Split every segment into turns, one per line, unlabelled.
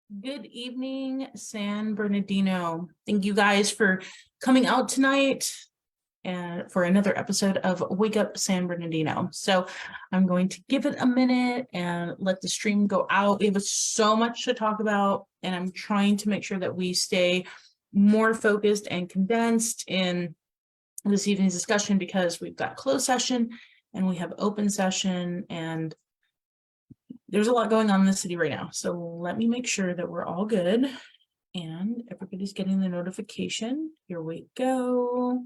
Good evening, San Bernardino. Thank you guys for coming out tonight and for another episode of Wake Up San Bernardino. So I'm going to give it a minute and let the stream go out. We have so much to talk about, and I'm trying to make sure that we stay more focused and condensed in this evening's discussion because we've got closed session and we have open session, and there's a lot going on in the city right now. So let me make sure that we're all good and everybody's getting the notification. Here we go.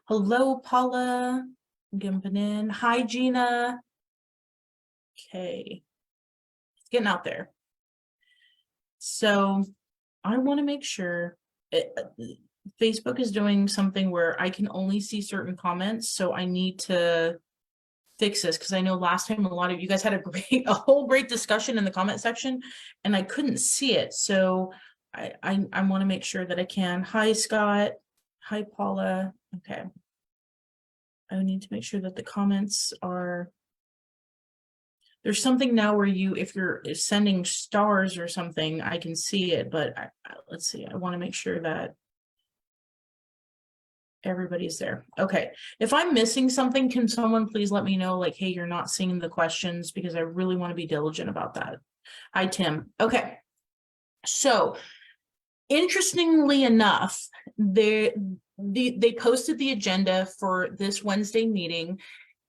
Hello, Paula. Jumping in. Hi, Gina. Okay. It's getting out there. So I want to make sure Facebook is doing something where I can only see certain comments. So I need to fix this because I know last time a lot of you guys had a whole great discussion in the comment section and I couldn't see it. So I want to make sure that I can. Hi, Scott. Hi, Paula. Okay. I need to make sure that the comments are, there's something now where if you're sending stars or something, I can see it, but let's see. I want to make sure that everybody's there. Okay. If I'm missing something, can someone please let me know, like, hey, you're not seeing the questions, because I really want to be diligent about that. Hi, Tim. Okay. So interestingly enough, they posted the agenda for this Wednesday meeting,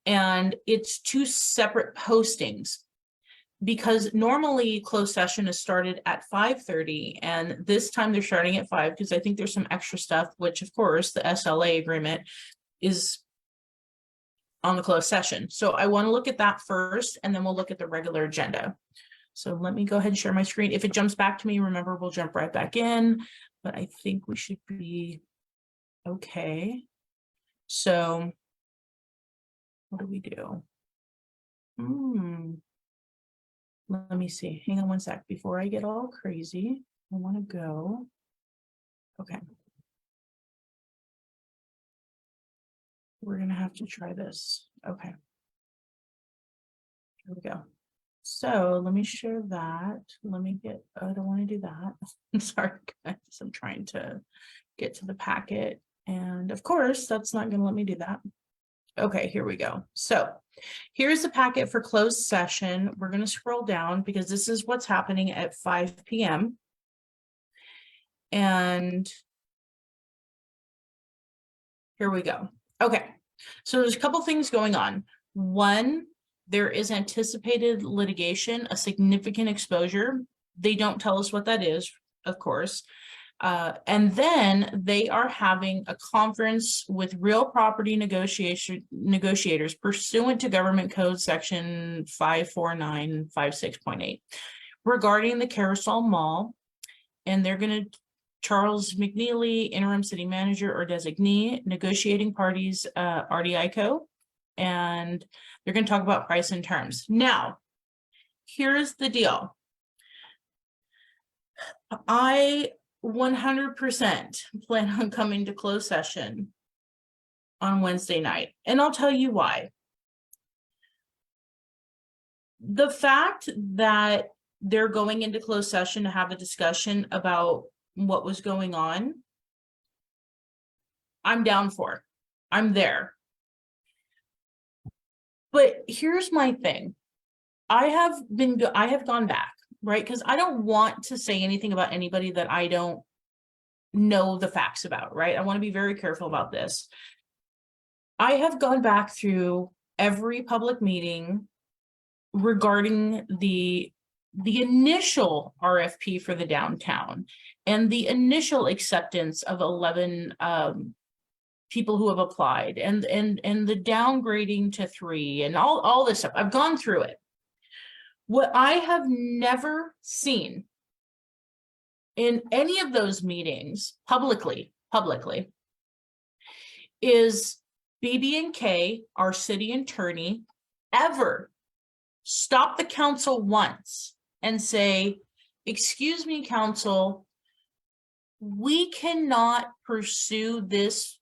and it's two separate postings, because normally closed session is started at 5:30, and this time they're starting at 5 because I think there's some extra stuff, which of course the SLA agreement is on the closed session. So I want to look at that first, and then we'll look at the regular agenda. So let me go ahead and share my screen. If it jumps back to me, remember, we'll jump right back in, but I think we should be okay. So what do we do? Let me see. Hang on one sec before I get all crazy. I want to go. Okay. We're going to have to try this. Okay. Here we go. So let me share that. Let me get, I don't want to do that. I'm sorry, guys. I'm trying to get to the packet. And of course, that's not going to let me do that. Okay, here we go. So here's the packet for closed session. We're going to scroll down because this is what's happening at 5 p.m. And here we go. Okay, so there's a couple things going on. One, there is anticipated litigation, a significant exposure. They don't tell us what that is, of course. And then they are having a conference with real property negotiators pursuant to Government Code Section 54956.8 regarding the Carousel Mall. And they're going to, Charles McNeely, interim city manager or designee, negotiating parties, RDICO, and they're going to talk about price and terms. Now, here's the deal. I 100% plan on coming to closed session on Wednesday night, and I'll tell you why. The fact that they're going into closed session to have a discussion about what was going on, I'm down for. I'm there. But here's my thing. I have gone back, right? Because I don't want to say anything about anybody that I don't know the facts about, right? I want to be very careful about this. I have gone back through every public meeting regarding the initial RFP for the downtown and the initial acceptance of 11 people who have applied, and the downgrading to 3 and all this stuff. I've gone through it. What I have never seen in any of those meetings publicly is BB&K, our city attorney, ever stop the council once and say, excuse me, council, we cannot pursue this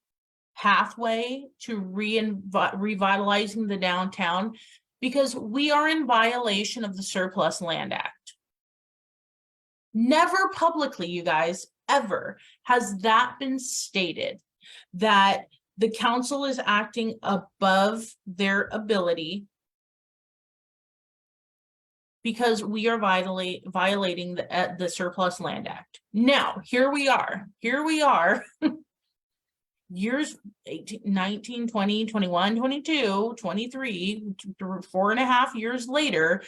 pathway to revitalizing the downtown because we are in violation of the Surplus Land Act. Never publicly, you guys, ever has that been stated, that the council is acting above their ability because we are violating the Surplus Land Act. Now, here we are, years 18, 19, 20, 21, 22, 23, 4.5 years later,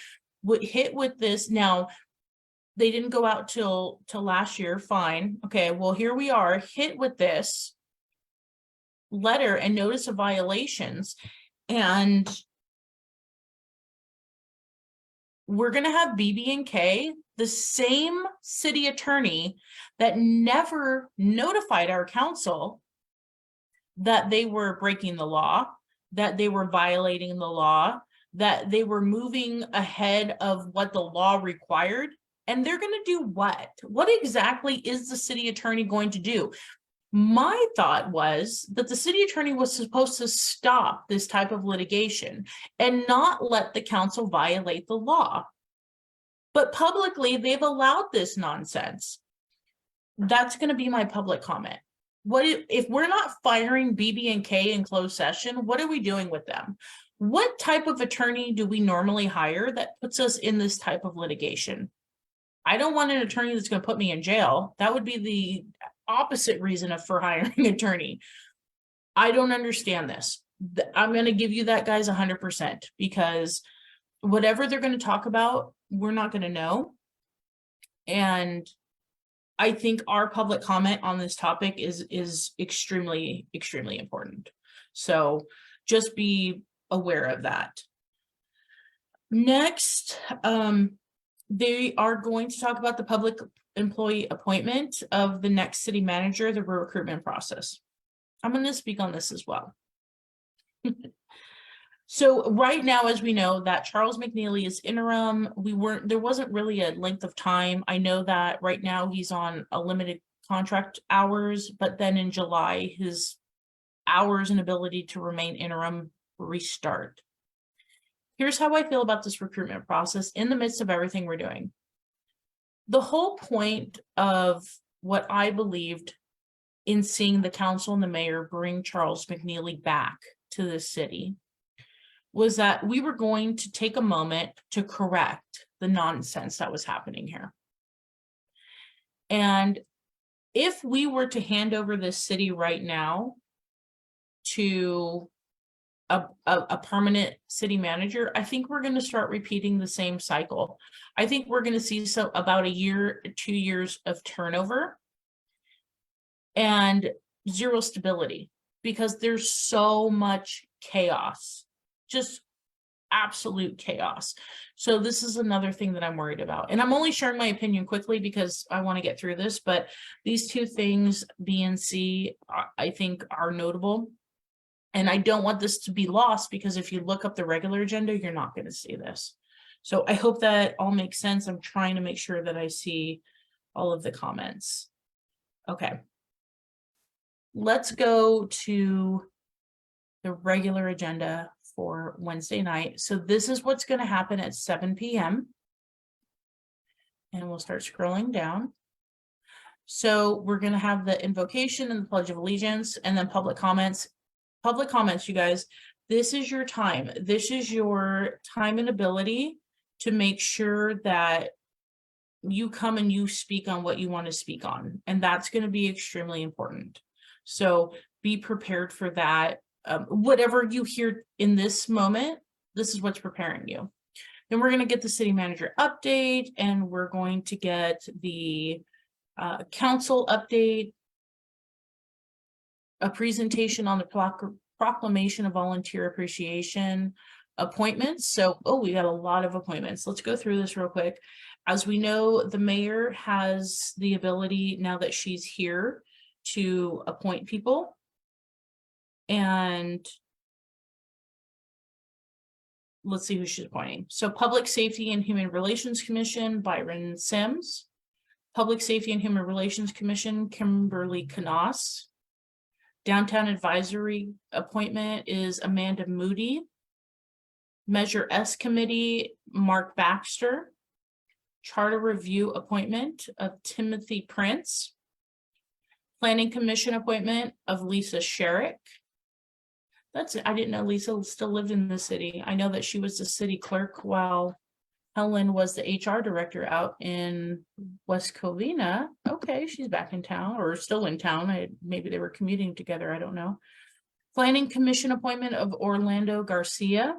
hit with this. Now, they didn't go out till last year, fine. Okay, well, here we are, hit with this letter and notice of violations, and we're going to have BB&K, the same city attorney that never notified our council that they were breaking the law, that they were violating the law, that they were moving ahead of what the law required. And they're going to do what? What exactly is the city attorney going to do? My thought was that the city attorney was supposed to stop this type of litigation and not let the council violate the law. But publicly, they've allowed this nonsense. That's going to be my public comment. What if we're not firing BB&K in closed session? What are we doing with them? What type of attorney do we normally hire that puts us in this type of litigation? I don't want an attorney that's going to put me in jail. That would be the opposite reason for hiring an attorney. I don't understand this. I'm going to give you that, guys, 100%, because whatever they're going to talk about, we're not going to know. And I think our public comment on this topic is extremely, extremely important. So just be aware of that. Next, they are going to talk about the public employee appointment of the next city manager, the recruitment process. I'm going to speak on this as well. So right now, as we know, that Charles McNeely is interim. There wasn't really a length of time. I know that right now he's on a limited contract hours, but then in July, his hours and ability to remain interim restart. Here's how I feel about this recruitment process in the midst of everything we're doing. The whole point of what I believed in seeing the council and the mayor bring Charles McNeely back to the city was that we were going to take a moment to correct the nonsense that was happening here. And if we were to hand over this city right now to a permanent city manager, I think we're going to start repeating the same cycle. I think we're going to see about a year, 2 years of turnover and zero stability, because there's so much chaos, just absolute chaos. So this is another thing that I'm worried about. And I'm only sharing my opinion quickly because I want to get through this, but these two things, B and C, I think are notable. And I don't want this to be lost, because if you look up the regular agenda, you're not going to see this. So I hope that all makes sense. I'm trying to make sure that I see all of the comments. Okay. Let's go to the regular agenda for Wednesday night. So this is what's going to happen at 7 p.m. And we'll start scrolling down. So we're going to have the invocation and the Pledge of Allegiance, and then public comments. Public comments, you guys, this is your time. This is your time and ability to make sure that you come and you speak on what you want to speak on. And that's going to be extremely important. So be prepared for that. Whatever you hear in this moment, this is what's preparing you. Then we're going to get the city manager update, and we're going to get the council update, a presentation on the proclamation of volunteer appreciation, appointments. So, we got a lot of appointments. Let's go through this real quick. As we know, the mayor has the ability, now that she's here, to appoint people. And let's see who she's appointing. So Public Safety and Human Relations Commission, Byron Sims. Public Safety and Human Relations Commission, Kimberly Knaus. Downtown Advisory appointment is Amanda Moody. Measure S Committee, Mark Baxter. Charter Review appointment of Timothy Prince. Planning Commission appointment of Lisa Sherrick. I didn't know Lisa still lived in the city. I know that she was the city clerk while Helen was the HR director out in West Covina. Okay, she's back in town or still in town. Maybe they were commuting together. I don't know. Planning Commission appointment of Orlando Garcia.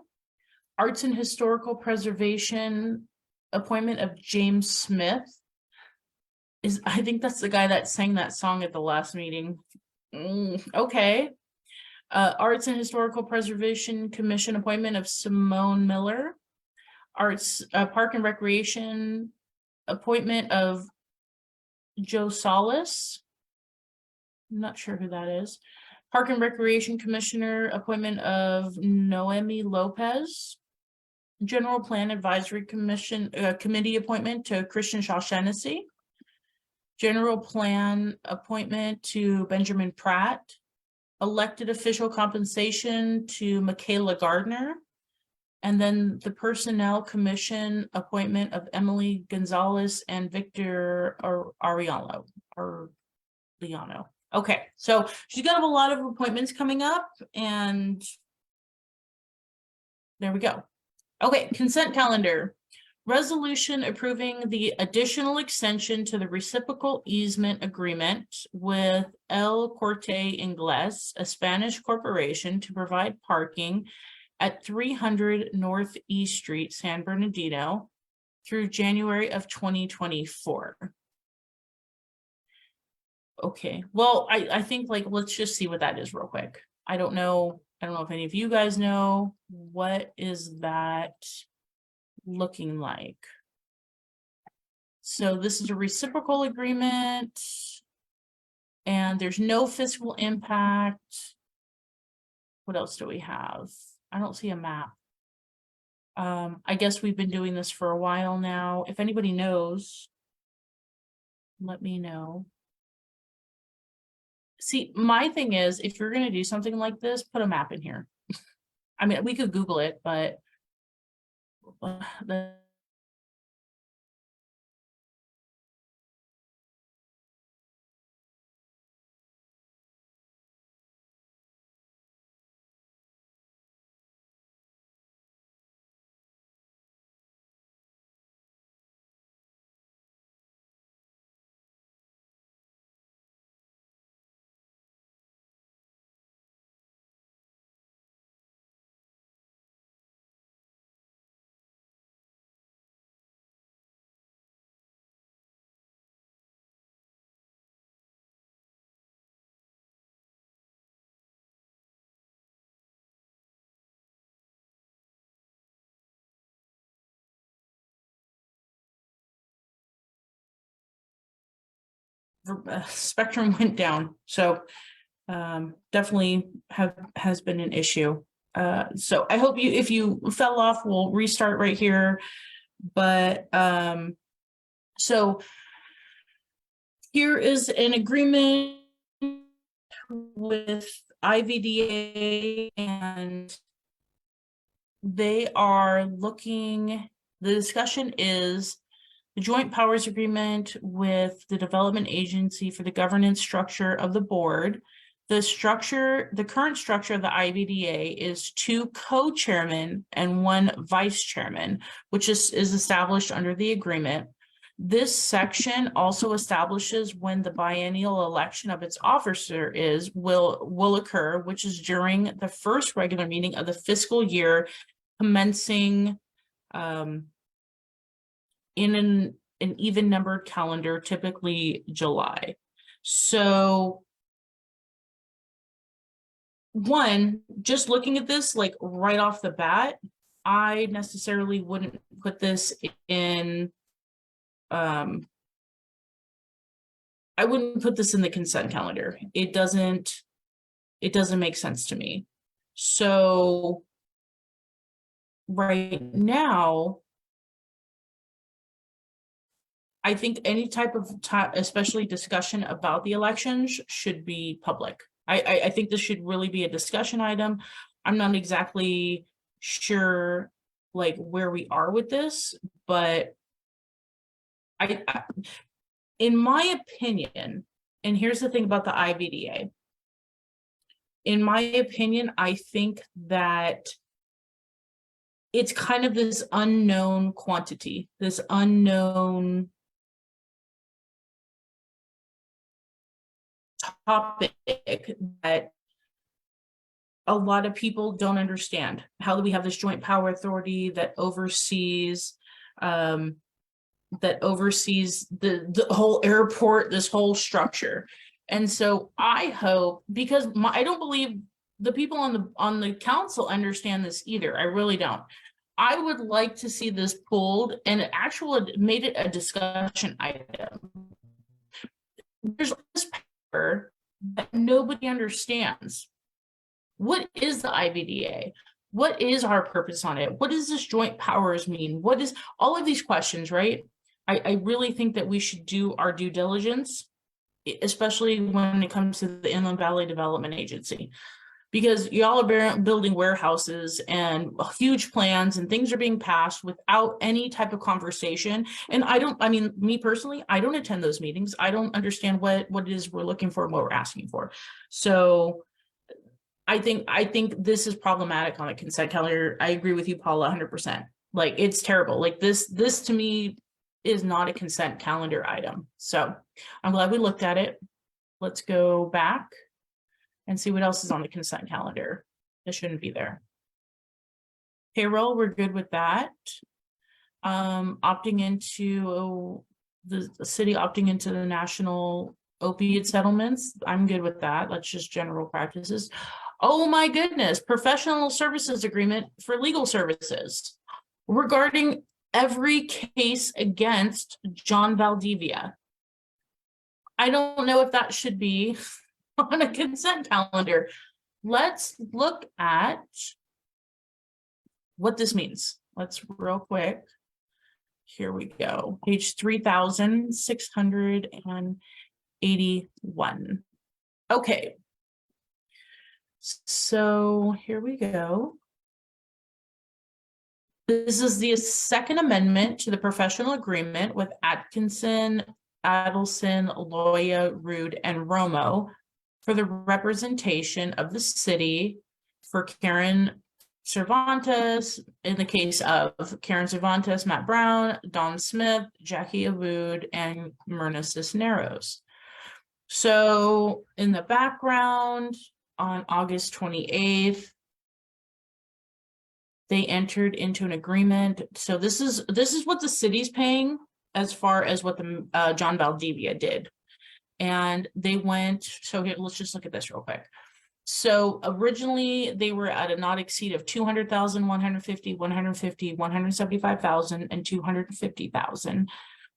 Arts and Historical Preservation appointment of James Smith. I think that's the guy that sang that song at the last meeting. Okay. Arts and Historical Preservation Commission appointment of Simone Miller. Arts Park and Recreation appointment of Joe Solis. I'm not sure who that is. Park and Recreation Commissioner appointment of Noemi Lopez. General Plan Advisory Commission Committee appointment to Christian Shaughnessy. General Plan appointment to Benjamin Pratt. Elected official compensation to Michaela Gardner. And then the Personnel Commission appointment of Emily Gonzalez and Victor Ariano. Okay, so she's got a lot of appointments coming up, and there we go. Okay, consent calendar. Resolution approving the additional extension to the reciprocal easement agreement with El Corte Inglés, a Spanish corporation, to provide parking at 300 Northeast Street, San Bernardino, through January of 2024. Okay, well, I think let's just see what that is real quick. I don't know if any of you guys know. What is that looking like? So this is a reciprocal agreement, and there's no fiscal impact. What else do we have? I don't see a map. I guess we've been doing this for a while now. If anybody knows, let me know. See, my thing is, if you're going to do something like this, put a map in here. I mean, we could Google it, but spectrum went down, so definitely has been an issue. So I hope if you fell off, we'll restart right here. But so here is an agreement with IVDA, and they are looking, the discussion is the joint powers agreement with the development agency for the governance structure of the board. The current structure of the IVDA is 2 co-chairmen and 1 vice chairman, which is established under the agreement. This section also establishes when the biennial election of its officer will occur, which is during the first regular meeting of the fiscal year commencing in an even numbered calendar, typically July. So one, just looking at this right off the bat, I necessarily wouldn't put this in I wouldn't put this in the consent calendar. It doesn't make sense to me. So right now, I think any type of especially discussion about the elections should be public. I think this should really be a discussion item. I'm not exactly sure where we are with this, but in my opinion, and here's the thing about the IVDA. In my opinion, I think that it's kind of this unknown quantity, this unknown topic that a lot of people don't understand. How do we have this joint power authority that oversees the whole airport, this whole structure? And so I hope, because I don't believe the people on the council understand this either. I really don't. I would like to see this pulled and actually made it a discussion item. There's this power that nobody understands. What is the IVDA? What is our purpose on it? What does this joint powers mean? What is all of these questions, right? I really think that we should do our due diligence, especially when it comes to the Inland Valley Development Agency, because y'all are building warehouses and huge plans and things are being passed without any type of conversation. And I mean, me personally, I don't attend those meetings. I don't understand what it is we're looking for and what we're asking for. So I think this is problematic on a consent calendar. I agree with you, Paula, 100%. Like, it's terrible. Like this to me is not a consent calendar item. So I'm glad we looked at it. Let's go back and see what else is on the consent calendar. It shouldn't be there. Payroll, we're good with that. Opting into the city opting into the national opiate settlements. I'm good with that. That's just general practices. Oh my goodness, professional services agreement for legal services regarding every case against John Valdivia. I don't know if that should be on a consent calendar. Let's look at what this means. Let's real quick. Here we go. Page 3681. Okay. So here we go. This is the second amendment to the professional agreement with Atkinson, Adelson, Loya, Rude, and Romo for the representation of the city for Karen Cervantes, in the case of Karen Cervantes, Matt Brown, Don Smith, Jackie Abood, and Myrna Cisneros. So in the background, on August 28th, they entered into an agreement. So this is what the city's paying as far as what the John Valdivia did. And they went, so here, let's just look at this real quick. So originally they were at a not exceed of 200,000, 150, 150, 175,000, and 250,000.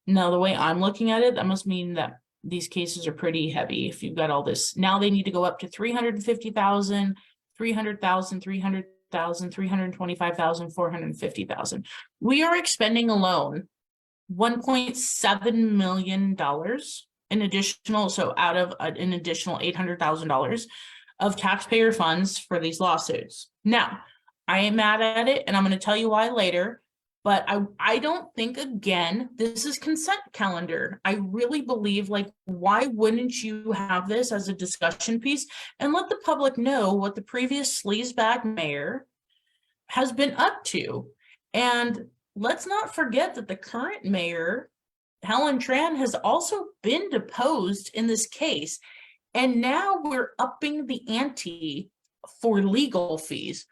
Now, the way I'm looking at it, that must mean that these cases are pretty heavy. If you've got all this, now they need to go up to 350,000, 300,000, 300,000, 325,000, 450,000. We are expending alone $1.7 million in additional, so out of an additional $800,000 of taxpayer funds for these lawsuits. Now, I am mad at it, and I'm going to tell you why later, but I don't think, again, this is consent calendar. I really believe, like, why wouldn't you have this as a discussion piece and let the public know what the previous sleazebag mayor has been up to? And let's not forget that the current mayor, Helen Tran, has also been deposed in this case. And now we're upping the ante for legal fees.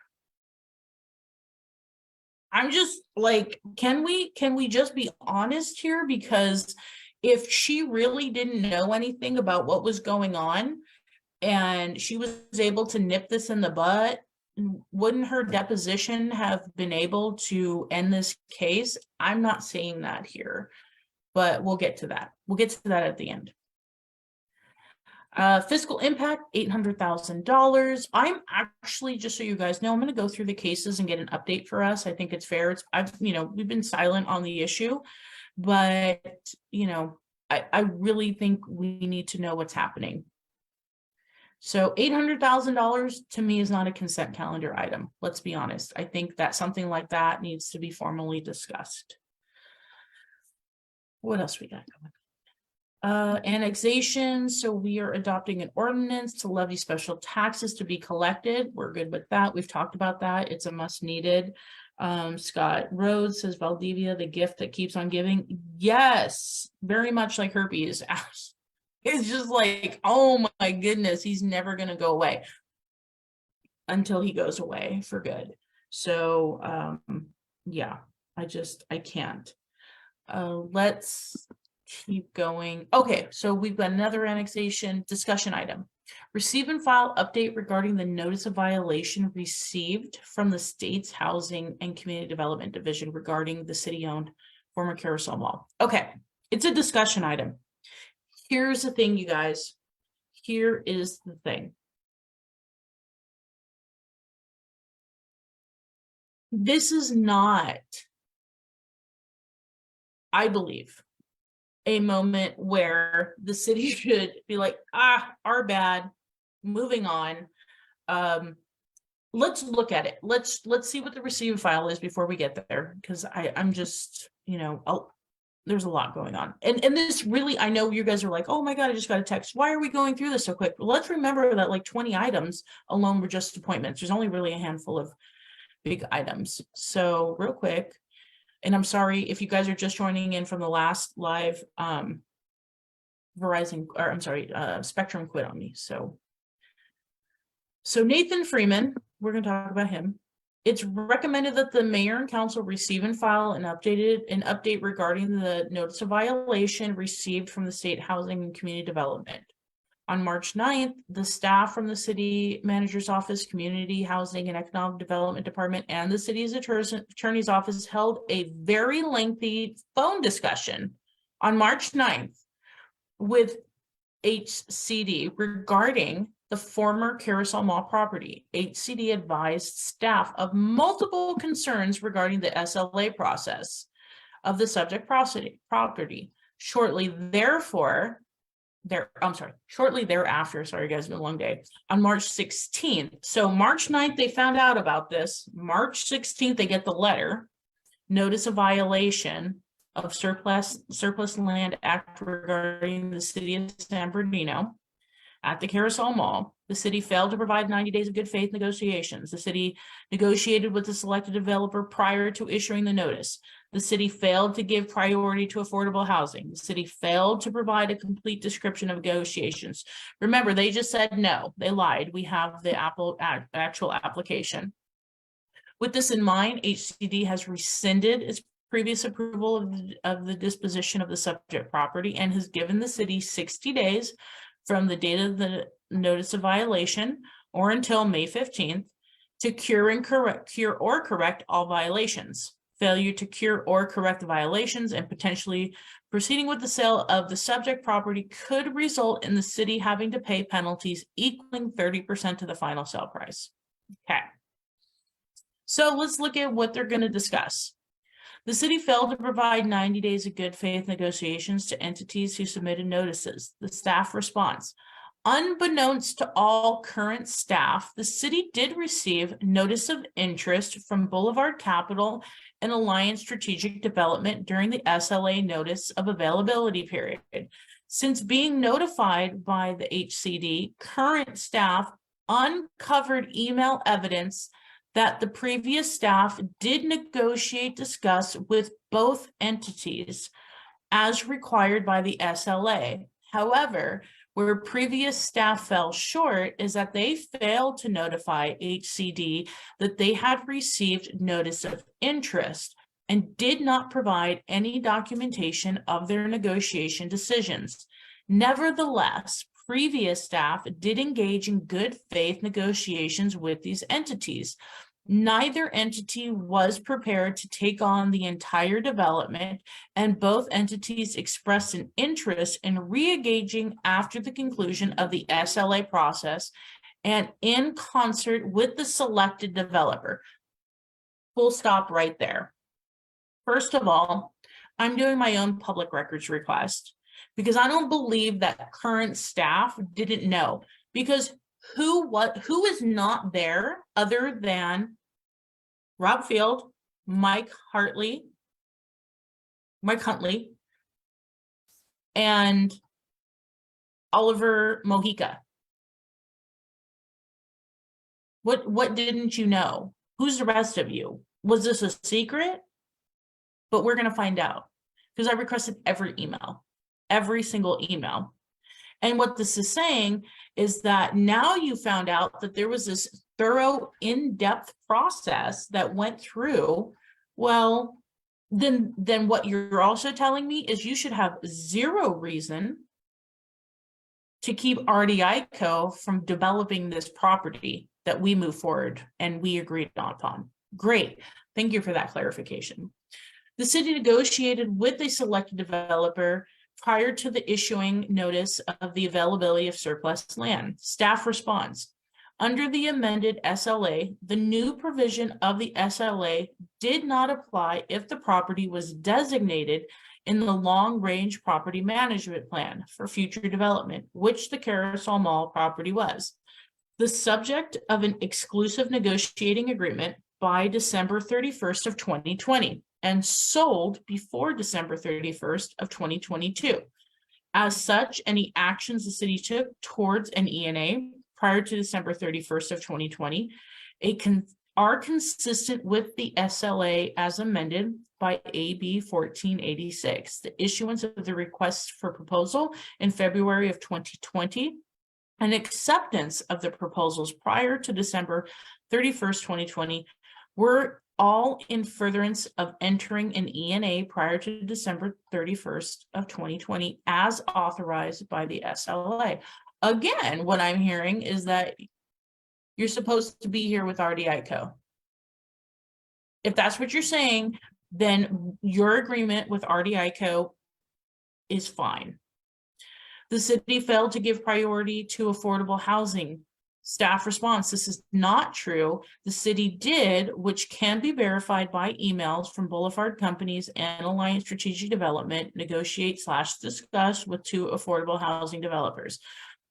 I'm just like, can we just be honest here? Because if she really didn't know anything about what was going on and she was able to nip this in the butt, wouldn't her deposition have been able to end this case? I'm not saying that here, but we'll get to that. We'll get to that at the end. Fiscal impact, $800,000. I'm actually, just so you guys know, I'm going to go through the cases and get an update for us. I think it's fair. We've been silent on the issue, but I really think we need to know what's happening. So $800,000 to me is not a consent calendar item. Let's be honest. I think that something like that needs to be formally discussed. What else we got going? Annexation. So we are adopting an ordinance to levy special taxes to be collected. We're good with that. We've talked about that. It's a must needed. Scott Rhodes says Valdivia, the gift that keeps on giving. Yes, very much like herpes. It's just like, oh my goodness, he's never going to go away until he goes away for good. So, yeah, I can't. Let's keep going. Okay, so we've got another annexation discussion item. Receive and file update regarding the notice of violation received from the state's Housing and Community Development Division regarding the city-owned former Carousel Mall. Okay, it's a discussion item. Here's the thing, you guys. Here is the thing. This is not, I believe, a moment where the city should be like, our bad, moving on. Let's look at it. Let's see what the receive file is before we get there, because I'm just, there's a lot going on. And this really, I know you guys are like, oh my God, I just got a text. Why are we going through this so quick? Well, let's remember that like 20 items alone were just appointments. There's only really a handful of big items. So real quick, and I'm sorry if you guys are just joining in from the last live, Spectrum quit on me. So Nathan Freeman, we're going to talk about him. It's recommended that the mayor and council receive and file an update regarding the notice of violation received from the State Housing and Community Development. On March 9th, the staff from the city manager's office, community housing and economic development department, and the city's attorney's office held a very lengthy phone discussion on March 9th with HCD regarding the former Carousel Mall property. HCD advised staff of multiple concerns regarding the SLA process of the subject property. Shortly thereafter, sorry guys, it's been a long day, on March 16th. So March 9th, they found out about this. March 16th, they get the letter, notice of violation of Surplus Land Act regarding the city of San Bernardino at the Carousel Mall. The city failed to provide 90 days of good faith negotiations. The city negotiated with the selected developer prior to issuing the notice. The city failed to give priority to affordable housing. The city failed to provide a complete description of negotiations. Remember, they just said no. They lied. We have the actual application. With this in mind, HCD has rescinded its previous approval of the disposition of the subject property and has given the city 60 days from the date of the notice of violation or until May 15th to cure or correct all violations. Failure to cure or correct the violations and potentially proceeding with the sale of the subject property could result in the city having to pay penalties equaling 30% of the final sale price. Okay. So let's look at what they're going to discuss. The city failed to provide 90 days of good faith negotiations to entities who submitted notices. The staff response. Unbeknownst to all current staff, the city did receive notice of interest from Boulevard Capital and Alliance Strategic Development during the SLA notice of availability period. Since being notified by the HCD, current staff uncovered email evidence that the previous staff did negotiate, discuss with both entities as required by the SLA. However, where previous staff fell short is that they failed to notify HCD that they had received notice of interest and did not provide any documentation of their negotiation decisions. Nevertheless, previous staff did engage in good faith negotiations with these entities. Neither entity was prepared to take on the entire development, and both entities expressed an interest in re-engaging after the conclusion of the SLA process and in concert with the selected developer. Full stop right there. First of all, I'm doing my own public records request because I don't believe that current staff didn't know, because who is not there other than Rob Field, Mike Huntley, and Oliver Mojica. What didn't you know? Who's the rest of you? Was this a secret? But we're going to find out, because I requested every email, every single email. And what this is saying is that now you found out that there was this thorough, in-depth process that went through. Well, then what you're also telling me is you should have zero reason to keep RDI-Co from developing this property that we move forward and we agreed upon. Great. Thank you for that clarification. The city negotiated with a selected developer prior to the issuing notice of the availability of surplus land. Staff response. Under the amended SLA, the new provision of the SLA did not apply if the property was designated in the long-range property management plan for future development, which the Carousel Mall property was. The subject of an exclusive negotiating agreement by December 31st of 2020 and sold before December 31st of 2022. As such, any actions the city took towards an ENA prior to December 31st of 2020 are consistent with the SLA as amended by AB 1486. The issuance of the request for proposal in February of 2020 and acceptance of the proposals prior to December 31st, 2020 were all in furtherance of entering an ENA prior to December 31st of 2020 as authorized by the SLA. Again, what I'm hearing is that you're supposed to be here with RDI-Co. If that's what you're saying, then your agreement with RDI-Co is fine. The city failed to give priority to affordable housing. Staff response, this is not true. The city did, which can be verified by emails from Boulevard Companies and Alliance Strategic Development, negotiate/discuss with 2 affordable housing developers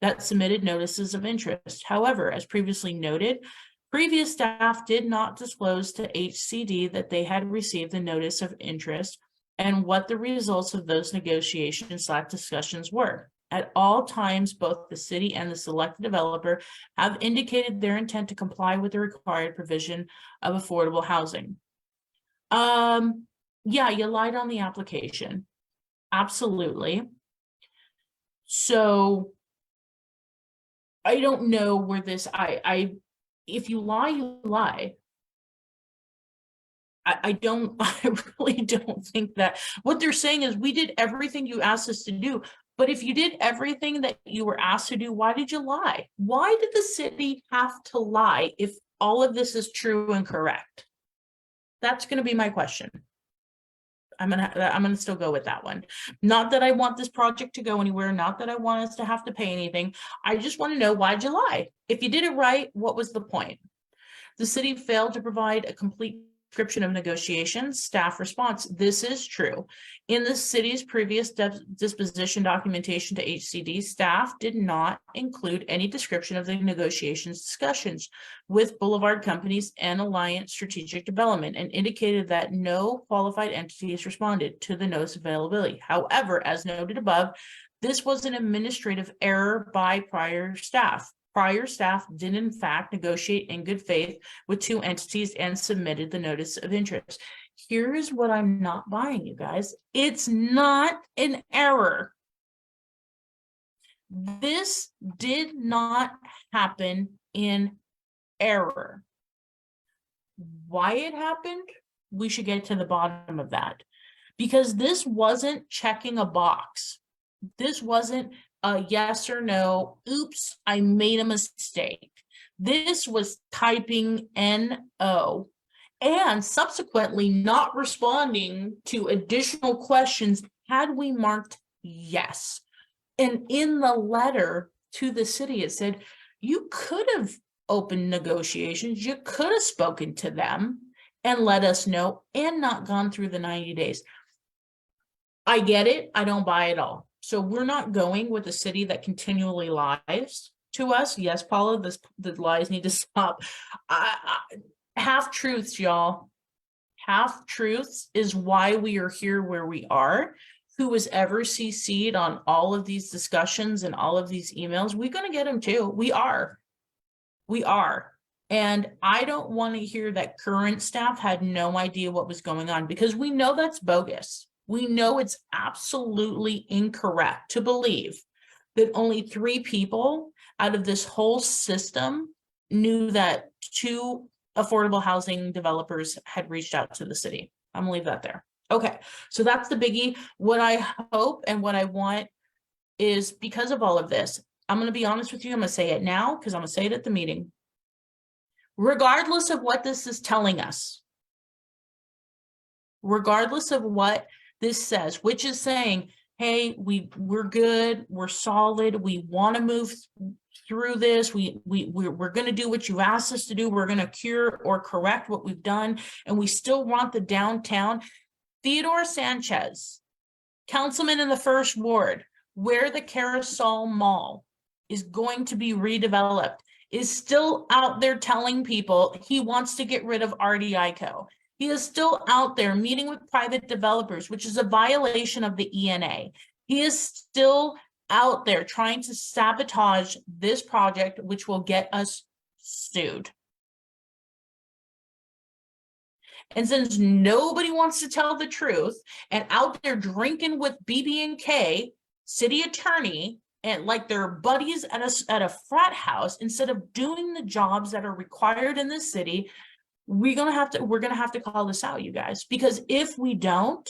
that submitted notices of interest. However, as previously noted, previous staff did not disclose to HCD that they had received the notice of interest and what the results of those negotiations/discussions were. At all times, both the city and the selected developer have indicated their intent to comply with the required provision of affordable housing. Yeah, you lied on the application. Absolutely. So I don't know where this, if you lie, you lie. I really don't think that what they're saying is we did everything you asked us to do. But if you did everything that you were asked to do, why did you lie? Why did the city have to lie if all of this is true and correct? That's going to be my question. I'm gonna still go with that one. Not that I want this project to go anywhere, not that I want us to have to pay anything. I just want to know, why'd you lie? If you did it right, what was the point? The city failed to provide a complete description of negotiations. Staff response, this is true. In the city's previous disposition documentation to HCD, staff did not include any description of the negotiations discussions with Boulevard Companies and Alliance Strategic Development and indicated that no qualified entities responded to the notice of availability. However, as noted above, this was an administrative error by prior staff. Prior staff did in fact negotiate in good faith with 2 entities and submitted the notice of interest. Here's what I'm not buying, you guys. It's not an error. This did not happen in error. Why it happened? We should get to the bottom of that, because this wasn't checking a box. This wasn't a yes or no, oops, I made a mistake. This was typing NO and subsequently not responding to additional questions had we marked yes. And in the letter to the city, it said, you could have opened negotiations, you could have spoken to them and let us know and not gone through the 90 days. I get it, I don't buy it all. So we're not going with a city that continually lies to us. Yes, Paula, the lies need to stop. Half truths, y'all. Half truths is why we are here where we are. who was ever CC'd on all of these discussions and all of these emails, we're going to get them too. We are. And I don't want to hear that current staff had no idea what was going on, because we know that's bogus. We know it's absolutely incorrect to believe that only 3 people out of this whole system knew that 2 affordable housing developers had reached out to the city. I'm gonna leave that there. Okay, so that's the biggie. What I hope and what I want is, because of all of this, I'm gonna be honest with you, I'm gonna say it now because I'm gonna say it at the meeting. Regardless of what this is telling us, regardless of what this says, which is saying, hey, we're good, we're solid, we want to move through this, we're going to do what you've asked us to do, we're going to cure or correct what we've done, and we still want the downtown. Theodore Sanchez, councilman in the 1st Ward, where the Carousel Mall is going to be redeveloped, is still out there telling people he wants to get rid of RDICO. He is still out there meeting with private developers, which is a violation of the ENA. He is still out there trying to sabotage this project, which will get us sued. And since nobody wants to tell the truth, and out there drinking with BB&K, city attorney, and like their buddies at a frat house, instead of doing the jobs that are required in this city, we're gonna have to call this out, you guys, because if we don't,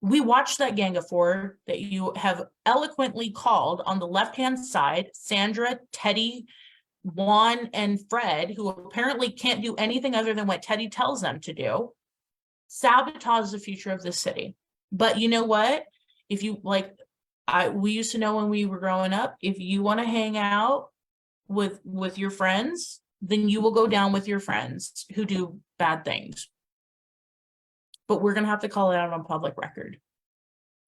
we watched that Gang of 4 that you have eloquently called on the left-hand side, Sandra, Teddy, Juan, and Fred, who apparently can't do anything other than what Teddy tells them to do, sabotage the future of this city. But you know what? If you we used to know when we were growing up, if you want to hang out with your friends, then you will go down with your friends who do bad things. But we're going to have to call it out on public record.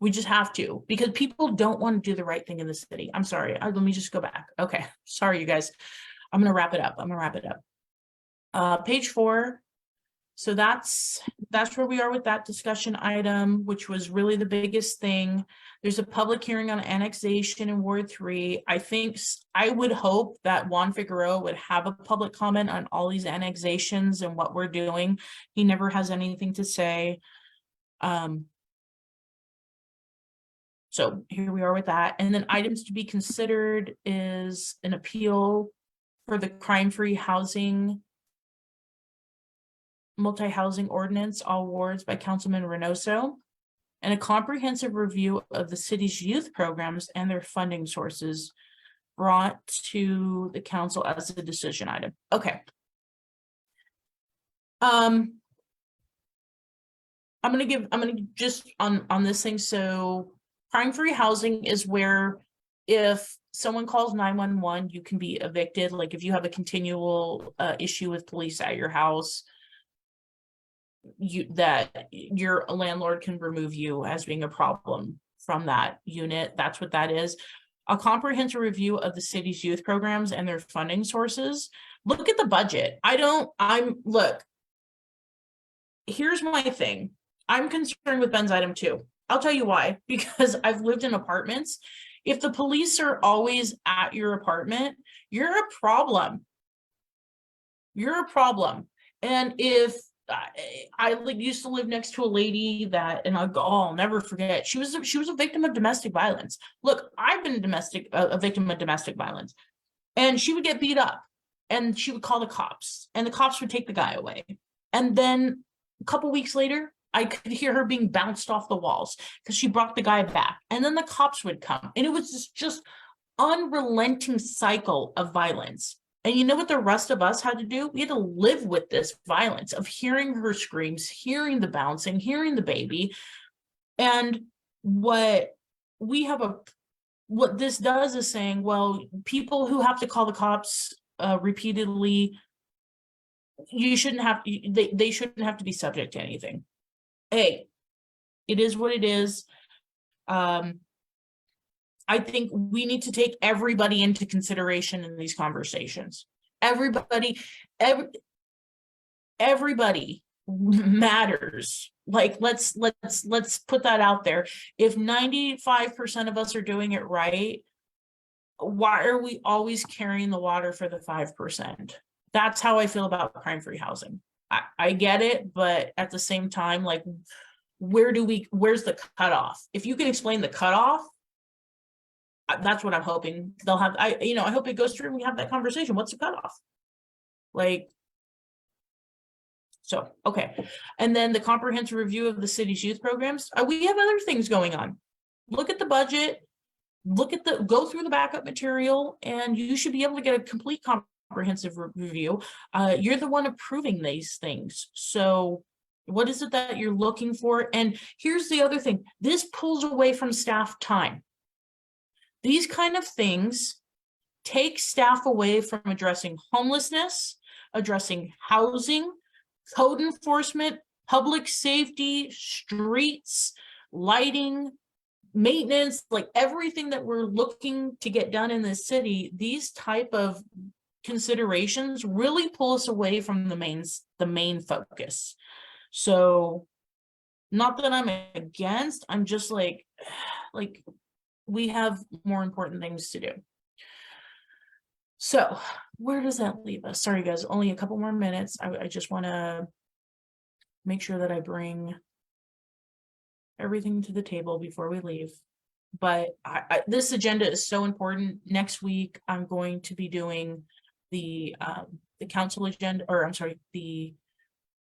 We just have to, because people don't want to do the right thing in the city. I'm sorry. Let me just go back. Okay. Sorry, you guys. I'm going to wrap it up. Page 4. So that's where we are with that discussion item, which was really the biggest thing. There's a public hearing on annexation in Ward 3. I would hope that Juan Figueroa would have a public comment on all these annexations and what we're doing. He never has anything to say. So here we are with that. And then items to be considered is an appeal for the crime-free housing multi-housing ordinance, all wards, by Councilman Reynoso, and a comprehensive review of the city's youth programs and their funding sources brought to the council as a decision item. Okay. I'm gonna just on this thing. So crime-free housing is where if someone calls 911, you can be evicted. Like if you have a continual issue with police at your house, your landlord can remove you as being a problem from that unit. That's what that is. A comprehensive review of the city's youth programs and their funding sources. Look at the budget. Look, here's my thing. I'm concerned with Ben's item 2. I'll tell you why, because I've lived in apartments. If the police are always at your apartment, you're a problem. You're a problem. And if I used to live next to a lady that, and I'll never forget, she was a victim of domestic violence. Look, I've been a victim of domestic violence, and she would get beat up and she would call the cops and the cops would take the guy away. And then a couple weeks later, I could hear her being bounced off the walls because she brought the guy back, and then the cops would come, and it was this just unrelenting cycle of violence. And you know what the rest of us had to do? We had to live with this violence of hearing her screams, hearing the bouncing, hearing the baby. And what this does is saying, well, people who have to call the cops repeatedly, they shouldn't have to be subject to anything. Hey, it is what it is. I think we need to take everybody into consideration in these conversations. Everybody matters Like, let's put that out there. If 95% of us are doing it right, why are we always carrying the water for the 5%? That's how I feel about crime-free housing. I get it, but at the same time, like, where's the cutoff? If you can explain the cutoff, that's what I'm hoping they'll have. I hope it goes through and we have that conversation. What's the cutoff? Like, so, okay. And then the comprehensive review of the city's youth programs. We have other things going on. Look at the budget, go through the backup material, and you should be able to get a complete comprehensive review. You're the one approving these things. So what is it that you're looking for? And here's the other thing. This pulls away from staff time. These kind of things take staff away from addressing homelessness, addressing housing, code enforcement, public safety, streets, lighting, maintenance, like everything that we're looking to get done in this city. These type of considerations really pull us away from the main focus. So not that I'm against, I'm just like we have more important things to do. So where does that leave us? Sorry, guys, only a couple more minutes. I just want to make sure that I bring everything to the table before we leave. But this agenda is so important. Next week, I'm going to be doing the council agenda, or I'm sorry, the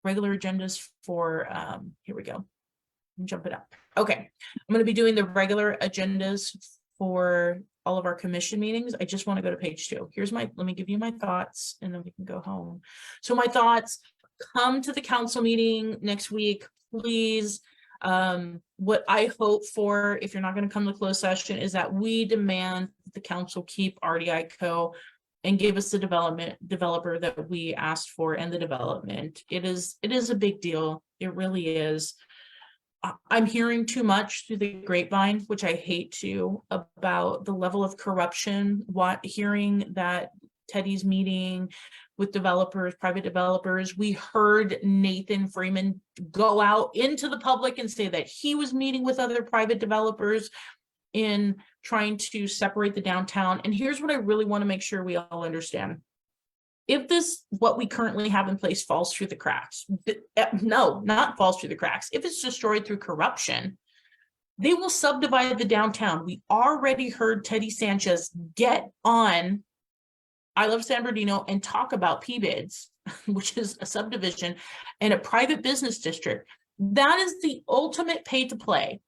regular agendas for, here we go. Jump it up. Okay, I'm going to be doing the regular agendas for all of our commission meetings. I just want to go to page 2. Let me give you my thoughts and then we can go home. So my thoughts: come to the council meeting next week, please. What I hope for, if you're not going to come to closed session, is that we demand that the council keep RDI Co. and give us the developer that we asked for and the development. It is a big deal. It really is. I'm hearing too much through the grapevine, which I hate to, about the level of corruption. Hearing that Teddy's meeting with developers, private developers, we heard Nathan Freeman go out into the public and say that he was meeting with other private developers in trying to separate the downtown. And here's what I really want to make sure we all understand. If what we currently have in place falls through the cracks, no, not falls through the cracks. If it's destroyed through corruption, they will subdivide the downtown. We already heard Teddy Sanchez get on I Love San Bernardino and talk about PBIDs, which is a subdivision and a private business district. That is the ultimate pay to play.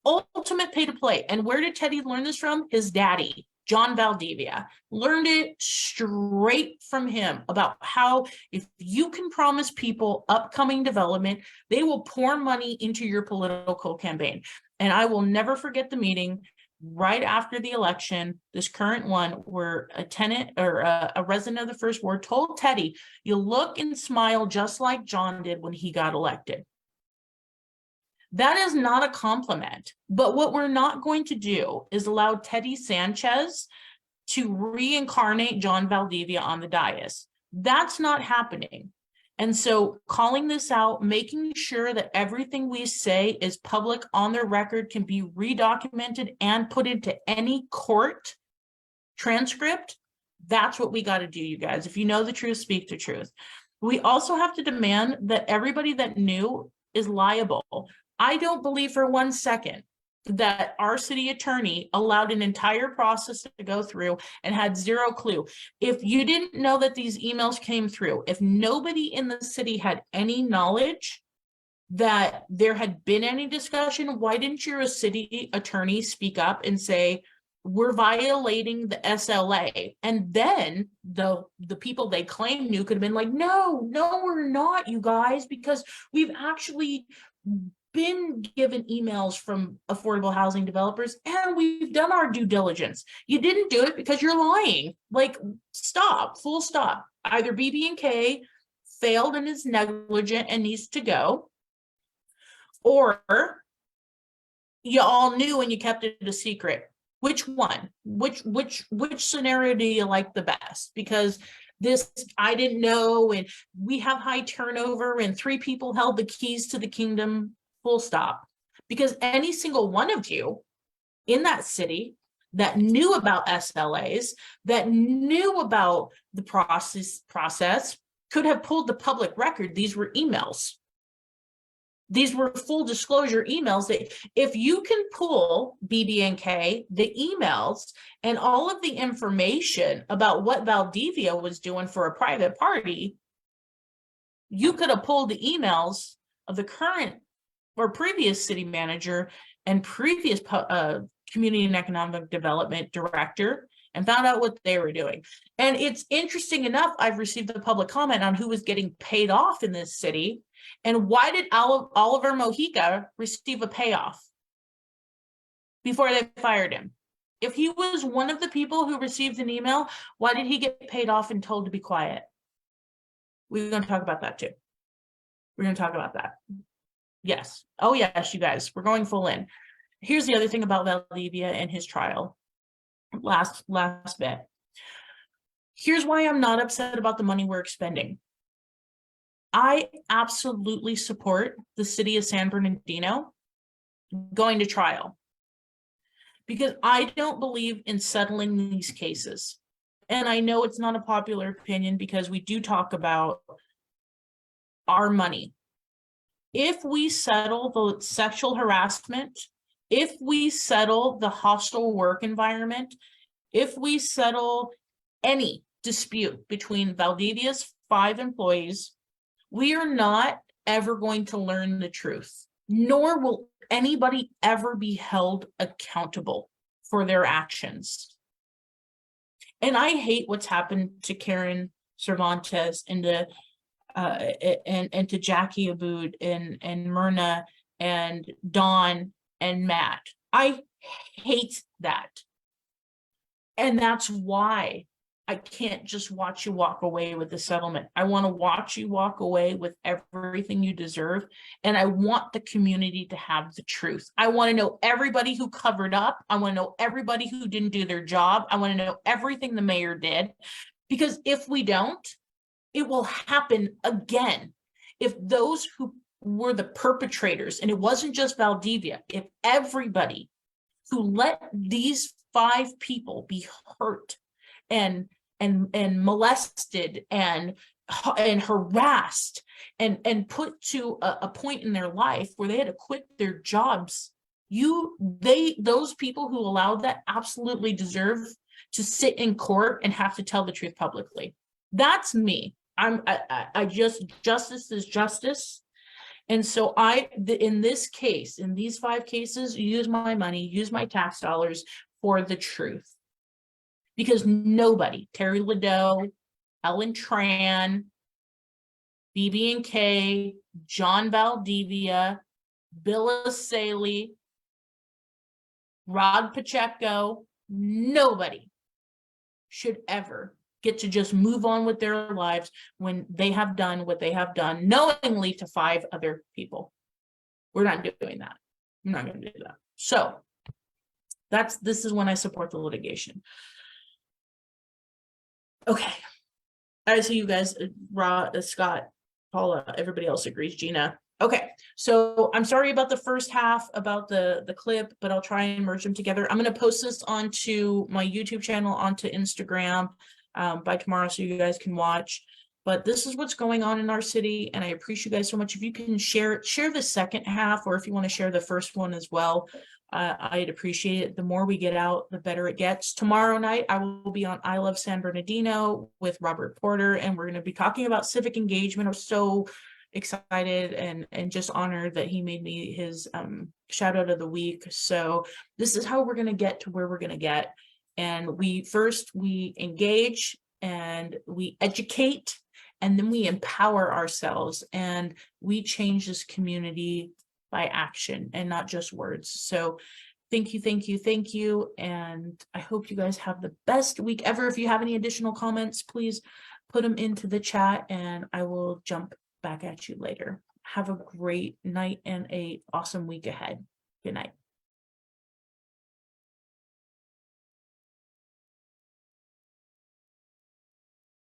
Ultimate pay to play. And where did Teddy learn this from? His daddy, John Valdivia. Learned it straight from him about how if you can promise people upcoming development, they will pour money into your political campaign. And I will never forget the meeting right after the election, this current one, where a tenant or a resident of the first ward told Teddy, you look and smile just like John did when he got elected. That is not a compliment, but what we're not going to do is allow Teddy Sanchez to reincarnate John Valdivia on the dais. That's not happening. And so calling this out, making sure that everything we say is public on the record, can be redocumented and put into any court transcript, that's what we got to do, you guys. If you know the truth, speak the truth. We also have to demand that everybody that knew is liable. I don't believe for 1 second that our city attorney allowed an entire process to go through and had zero clue. If you didn't know that these emails came through, if nobody in the city had any knowledge that there had been any discussion, why didn't your city attorney speak up and say, we're violating the SLA? And then the people they claim knew could have been like, no, we're not, you guys, because we've actually been given emails from affordable housing developers and we've done our due diligence. You didn't do it because you're lying. Like, stop, full stop. Either BB&K failed and is negligent and needs to go, or you all knew and you kept it a secret. Which one? Which scenario do you like the best? Because this, I didn't know, and we have high turnover, and 3 people held the keys to the kingdom, full stop. Because any single one of you in that city that knew about SLAs, that knew about the process could have pulled the public record. These were emails. These were full disclosure emails that if you can pull BB&K, the emails and all of the information about what Valdivia was doing for a private party, you could have pulled the emails of the current or previous city manager and previous community and economic development director and found out what they were doing. And it's interesting enough, I've received the public comment on who was getting paid off in this city. And why did Oliver Mojica receive a payoff before they fired him? If he was one of the people who received an email, why did he get paid off and told to be quiet? We're going to talk about that too. We're going to talk about that. Yes. Oh, yes, you guys, we're going full in. Here's the other thing about Valdivia and his trial. Last bit. Here's why I'm not upset about the money we're expending. I absolutely support the city of San Bernardino going to trial because I don't believe in settling these cases. And I know it's not a popular opinion because we do talk about our money. If we settle the sexual harassment, if we settle the hostile work environment, if we settle any dispute between Valdivia's 5 employees, we are not ever going to learn the truth, nor will anybody ever be held accountable for their actions. And I hate what's happened to Karen Cervantes and to Jackie Abood and Myrna and Dawn and Matt. I hate that. And that's why I can't just watch you walk away with the settlement. I want to watch you walk away with everything you deserve. And I want the community to have the truth. I want to know everybody who covered up. I want to know everybody who didn't do their job. I want to know everything the mayor did. Because if we don't, it will happen again. If those who were the perpetrators, and it wasn't just Valdivia, if everybody who let these 5 people be hurt and molested and harassed and put to a point in their life where they had to quit their jobs, those people who allowed that absolutely deserve to sit in court and have to tell the truth publicly. That's me. Justice is justice. And so in this case, in these 5 cases, use my money, use my tax dollars for the truth. Because nobody, Terry Ladeau, Ellen Tran, BB&K, John Valdivia, Bill Asaley, Rod Pacheco, nobody should ever get to just move on with their lives when they have done what they have done knowingly to 5 other people. We're not doing that. I'm not going to do that. So this is when I support the litigation. Okay. I see you guys, Scott, Paula, everybody else agrees, Gina. Okay, so I'm sorry about the first half about the clip, but I'll try and merge them together. I'm going to post this onto my YouTube channel, onto Instagram by tomorrow so you guys can watch. But this is what's going on in our city, and I appreciate you guys so much. If you can share the second half, or if you want to share the first one as well, I'd appreciate it. The more we get out, the better it gets. Tomorrow night, I will be on I Love San Bernardino with Robert Porter, and we're going to be talking about civic engagement. I'm so excited and just honored that he made me his shout out of the week. So this is how we're going to get to where we're going to get. And we engage and we educate, and then we empower ourselves, and we change this community by action and not just words. So thank you. And I hope you guys have the best week ever. If you have any additional comments, please put them into the chat and I will jump back at you later. Have a great night and an awesome week ahead. Good night.